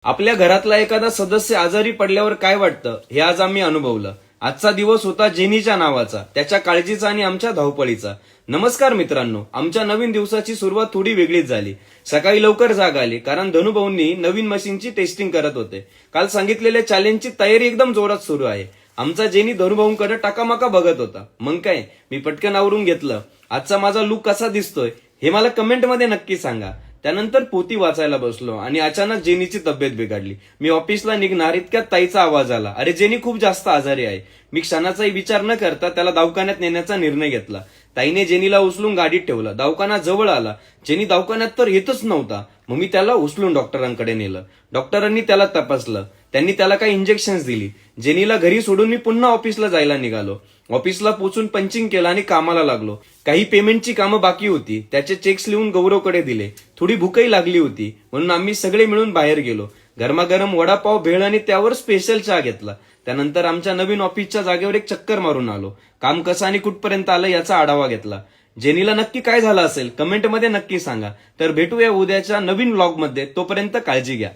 आपल्या घरातला एखादा सदस्य आजारी पडल्यावर काय वाटतं हे आज आम्ही अनुभवलं. आजचा दिवस होता जेनीच्या नावाचा, त्याच्या काळजीचा आणि आमच्या धावपळीचा. नमस्कार मित्रांनो, आमच्या नवीन दिवसाची सुरुवात थोडी वेगळीच झाली. सकाळी लवकर जाग आली कारण धनुभाऊंनी नवीन मशीनची टेस्टिंग करत होते. काल सांगितलेल्या चॅलेंजची तयारी एकदम जोरात सुरू आहे. आमचा जेनी धनुभाऊंकडे टाकामाका बघत होता. मग काय, मी पटकन आवरून घेतलं. आजचा माझा लुक कसा दिसतोय हे मला कमेंटमध्ये नक्की सांगा. त्यानंतर पोती वाचायला बसलो आणि अचानक जेनीची तब्येत बिघडली. मी ऑफिसला निघणार इतक्यात ताईचा आवाज आला, अरे जेनी खूप जास्त आजारी आहे. मी क्षणाचाही विचार न करता त्याला दवाखान्यात नेण्याचा निर्णय घेतला. ताईने जेनीला उचलून गाडीत ठेवलं. दवाखाना जवळ आला. जेनी दवाखान्यात तर येतच नव्हता. मग मी त्याला उचलून डॉक्टरांकडे नेलं. डॉक्टरांनी त्याला तपासलं. त्यांनी त्याला काही इंजेक्शन्स दिली. जेनीला घरी सोडून मी पुन्हा ऑफिसला जायला निघालो. ऑफिसला पोचून पंचिंग केलं आणि कामाला लागलो. काही पेमेंटची कामं बाकी होती, त्याचे चेक्स लिहून गौरवकडे दिले. थोडी भूकही लागली होती म्हणून आम्ही सगळे मिळून बाहेर गेलो. गरमागरम वडापाव, भेळ आणि त्यावर स्पेशल चहा घेतला. त्यानंतर आमच्या नवीन ऑफिसच्या जागेवर एक चक्कर मारून आलो. काम कसं आणि कुठपर्यंत आलं याचा आढावा घेतला. जेनीला नक्की काय झालं असेल कमेंटमध्ये नक्की सांगा. तर भेटूया उद्याच्या नवीन व्लॉगमध्ये. तोपर्यंत काळजी घ्या.